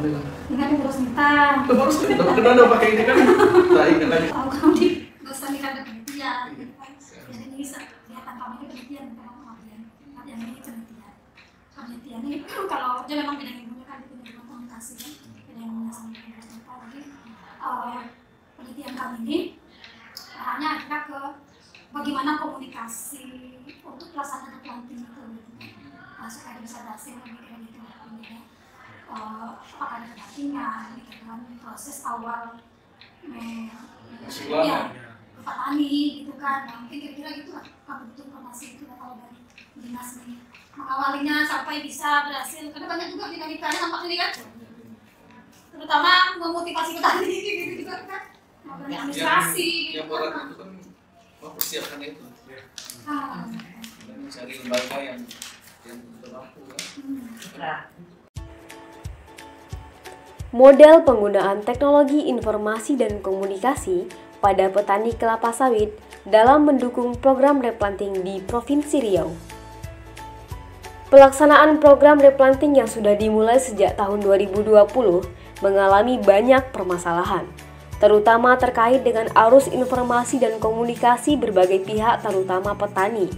dengan? Dengan urus minta. Urus minta. Kenapa pakai ini kan? Tak ingat lagi. Tahu kamu di dosen ini ada penelitian. Jadi bisa kelihatan kamu ini penelitian, yang ini penelitian. Penelitian ini kalau dia memang bidang ilmunya kan di bidang komunikasi kan, bidang ilmunya sama dengan urus minta. Jadi penelitian kami ini hanya ada ke bagaimana komunikasi untuk pelaksanaan planting itu, supaya bisa berhasil lebih gitu ya. Apakah ada pendampingan, gitu kan, proses awal petani gitu kan, mungkin kira-kira gitu lah kalau butuh informasi itu kalau dari dinas ini mengawalinya sampai bisa berhasil, karena banyak juga dinamikanya nampak ini kan, terutama memotivasi petani gitu juga kan, administrasi yang gitu berat kan. itu kan mempersiapkan itu dan mencari lembaga yang berlaku kan. Model penggunaan teknologi informasi dan komunikasi pada petani kelapa sawit dalam mendukung program replanting di Provinsi Riau. Pelaksanaan program replanting yang sudah dimulai sejak tahun 2020 mengalami banyak permasalahan, terutama terkait dengan arus informasi dan komunikasi berbagai pihak terutama petani.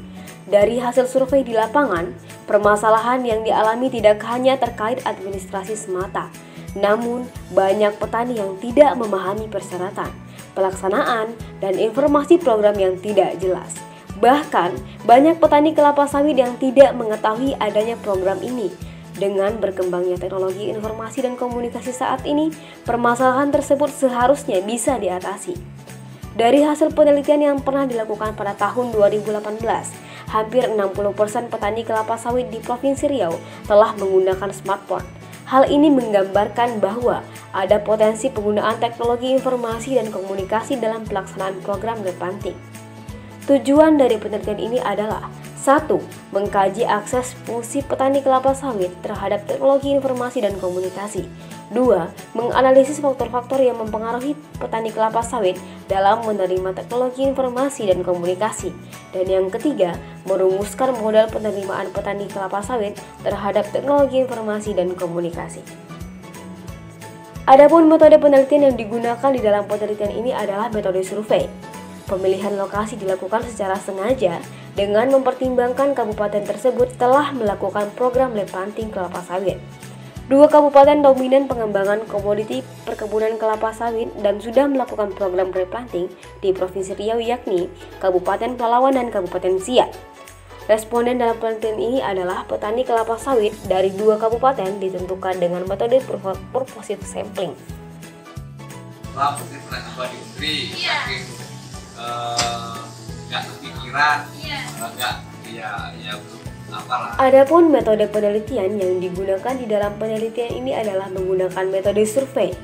Dari hasil survei di lapangan, permasalahan yang dialami tidak hanya terkait administrasi semata, namun banyak petani yang tidak memahami persyaratan, pelaksanaan, dan informasi program yang tidak jelas. Bahkan, banyak petani kelapa sawit yang tidak mengetahui adanya program ini. Dengan berkembangnya teknologi informasi dan komunikasi saat ini, permasalahan tersebut seharusnya bisa diatasi. Dari hasil penelitian yang pernah dilakukan pada tahun 2018, hampir 60% petani kelapa sawit di Provinsi Riau telah menggunakan smartphone. Hal ini menggambarkan bahwa ada potensi penggunaan teknologi informasi dan komunikasi dalam pelaksanaan program replanting. Tujuan dari penelitian ini adalah 1. Mengkaji akses fungsi petani kelapa sawit terhadap teknologi informasi dan komunikasi. 2. Menganalisis faktor-faktor yang mempengaruhi petani kelapa sawit dalam menerima teknologi informasi dan komunikasi. Dan yang ketiga, merumuskan model penerimaan petani kelapa sawit terhadap teknologi informasi dan komunikasi. Adapun metode penelitian yang digunakan di dalam penelitian ini adalah metode survei. Pemilihan lokasi dilakukan secara sengaja dengan mempertimbangkan kabupaten tersebut telah melakukan program replanting kelapa sawit. 2 kabupaten dominan pengembangan komoditi perkebunan kelapa sawit dan sudah melakukan program replanting di Provinsi Riau, yakni Kabupaten Pelalawan dan Kabupaten Siak. Responden dalam penelitian ini adalah petani kelapa sawit dari 2 kabupaten ditentukan dengan metode purposive sampling. Langsung pernah coba di UNDRI, tapi nggak kepikiran, nggak belum apalah. Adapun metode penelitian yang digunakan di dalam penelitian ini adalah menggunakan metode survei.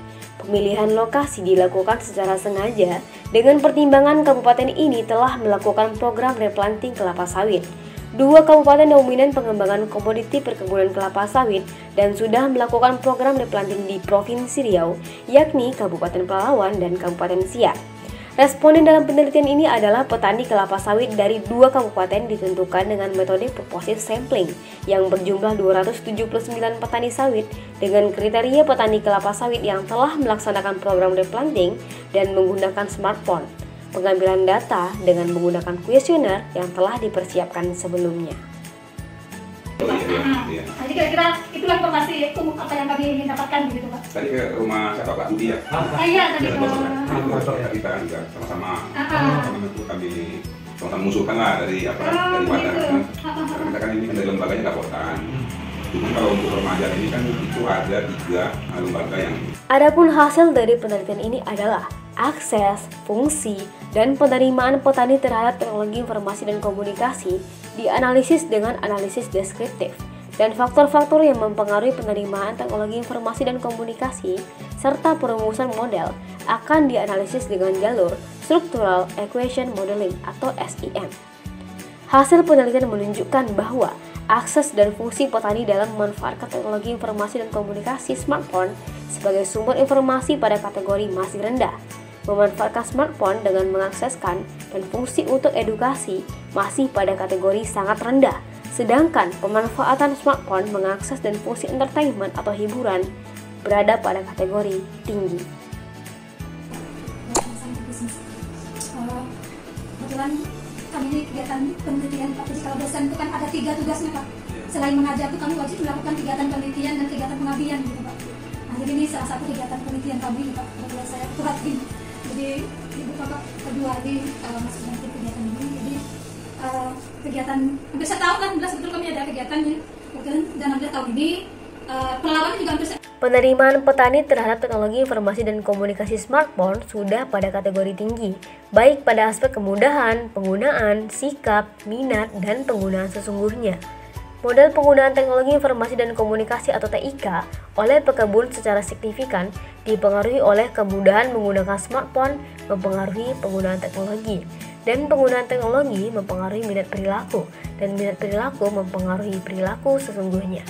Pemilihan lokasi dilakukan secara sengaja dengan pertimbangan kabupaten ini telah melakukan program replanting kelapa sawit. 2 kabupaten dominan pengembangan komoditi perkebunan kelapa sawit dan sudah melakukan program replanting di Provinsi Riau, yakni Kabupaten Pelalawan dan Kabupaten Siak. Responden dalam penelitian ini adalah petani kelapa sawit dari 2 kabupaten ditentukan dengan metode purposive sampling yang berjumlah 279 petani sawit dengan kriteria petani kelapa sawit yang telah melaksanakan program replanting dan menggunakan smartphone. Pengambilan data dengan menggunakan kuesioner yang telah dipersiapkan sebelumnya. Iya. Jadi kira-kira itulah informasi umum apa yang kami ingin dapatkan begitu Pak. Tadi ke rumah siapa Pak Budi ya? Iya tadi ke kita kan juga sama-sama kami sama-sama mengusulkan lah dari dari wadah kan. Karena kita kan ini kan dari lembaganya Kapotan. Cuma kalau untuk remaja ini kan itu ada 3 lembaga yang. Adapun hasil dari penelitian ini adalah akses, fungsi, dan penerimaan petani terhadap teknologi informasi dan komunikasi dianalisis dengan analisis deskriptif, dan faktor-faktor yang mempengaruhi penerimaan teknologi informasi dan komunikasi serta perumusan model akan dianalisis dengan jalur Structural Equation Modeling atau SEM. Hasil penelitian menunjukkan bahwa akses dan fungsi petani dalam memanfaatkan teknologi informasi dan komunikasi smartphone sebagai sumber informasi pada kategori masih rendah. Memanfaatkan smartphone dengan mengakseskan dan fungsi untuk edukasi masih pada kategori sangat rendah. Sedangkan pemanfaatan smartphone mengakses dan fungsi entertainment atau hiburan berada pada kategori tinggi. Kebetulan kami ini kegiatan penelitian Pak, jadi kalau dosen itu kan ada 3 tugasnya Pak. Selain mengajar itu kami wajib melakukan kegiatan penelitian dan kegiatan pengabdian gitu Pak. Nah jadi ini salah satu kegiatan penelitian kami Pak, kebetulan saya perhatiin. Jadi ibu Bapak kedua ini masuk dalam kegiatan ini. Jadi kegiatan hampir setahun kan, sebetulnya kami ada kegiatan ini. Dan hampir tahun ini perlawanan juga hampir. Penerimaan petani terhadap teknologi informasi dan komunikasi smartphone sudah pada kategori tinggi, baik pada aspek kemudahan, penggunaan, sikap, minat, dan penggunaan sesungguhnya. Model penggunaan teknologi informasi dan komunikasi atau TIK oleh pekebun secara signifikan dipengaruhi oleh kemudahan menggunakan smartphone, mempengaruhi penggunaan teknologi, dan penggunaan teknologi mempengaruhi minat perilaku, dan minat perilaku mempengaruhi perilaku sesungguhnya.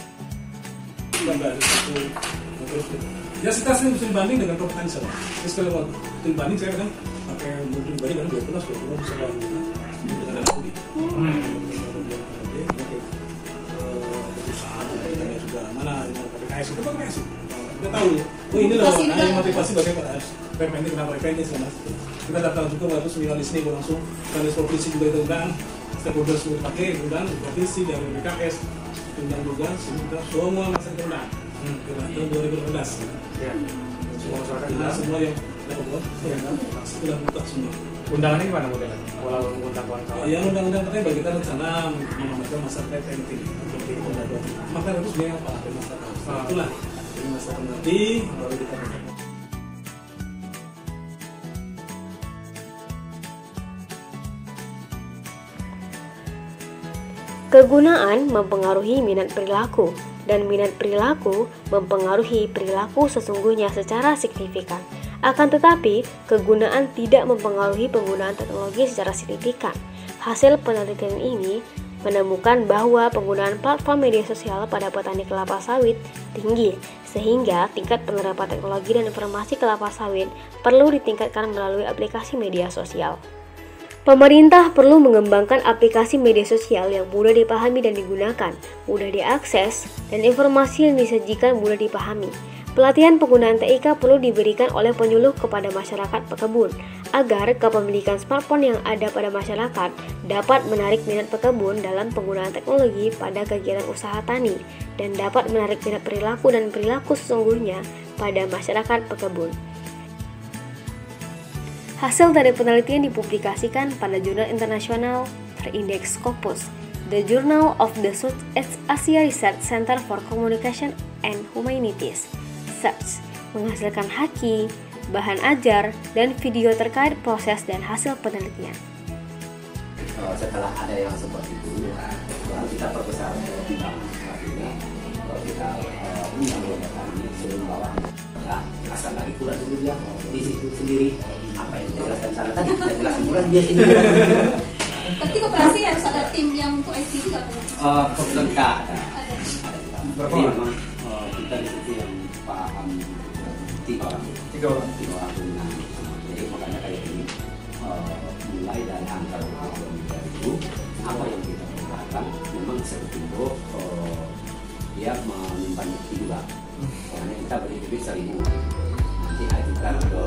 Ya kita sering bisa banding dengan petani sama. Terus kalau mau banding saya kan pakai mobil banding kan 12 bisa banding dengan aku di. Perusahaan juga mana yang PKS itu PKS. Kita tahu. Oh ini loh ada motivasi bagaimana PPN kenapa PPN sama. Kita datang juga waktu sembilan di sini langsung dari provinsi juga itu undang stakeholders sudah pakai undang provinsi dari BKS undang juga kita semua masa undang. Tahun 2018 ya. Semua masyarakat semua yang dapat sudah buka semua. Undangannya gimana modelnya? Walau undang kawan-kawan. Ya undang-undang katanya bagi kita rencana mengamankan masyarakat TNT seperti undang-undang. Maka harus dia apa? Masyarakat. Itulah. Jadi masyarakat nanti baru kita. Kegunaan mempengaruhi minat perilaku, dan minat perilaku mempengaruhi perilaku sesungguhnya secara signifikan. Akan tetapi, kegunaan tidak mempengaruhi penggunaan teknologi secara signifikan. Hasil penelitian ini menemukan bahwa penggunaan platform media sosial pada petani kelapa sawit tinggi, sehingga tingkat penerapan teknologi dan informasi kelapa sawit perlu ditingkatkan melalui aplikasi media sosial. Pemerintah perlu mengembangkan aplikasi media sosial yang mudah dipahami dan digunakan, mudah diakses, dan informasi yang disajikan mudah dipahami. Pelatihan penggunaan TIK perlu diberikan oleh penyuluh kepada masyarakat pekebun, agar kepemilikan smartphone yang ada pada masyarakat dapat menarik minat pekebun dalam penggunaan teknologi pada kegiatan usaha tani, dan dapat menarik minat perilaku dan perilaku sesungguhnya pada masyarakat pekebun. Hasil dari penelitian dipublikasikan pada jurnal internasional terindeks Scopus, The Journal of the Southeast Asia Research Center for Communication and Humanities, SEARCH, menghasilkan haki, bahan ajar, dan video terkait proses dan hasil penelitian. Setelah ada yang seperti itu, kita perbesar timbangan artinya kita undang-undang ini sebelum bawah. Nah, jelaskan lagi pula dulu dia di situ sendiri apa yang dijelaskan sana tadi, kita jelaskan pula dia sendiri. Tapi koperasi harus ada tim yang untuk IT juga. Kebetulan ada. Berapa orang? Kita di situ yang paham 3 orang. 3 orang jadi makanya kayak ini mulai dari angka 20 itu apa yang kita lakukan memang sebetulnya dia menyimpan bukti juga. Karena kita beri duit 1.000 nanti ajukan ke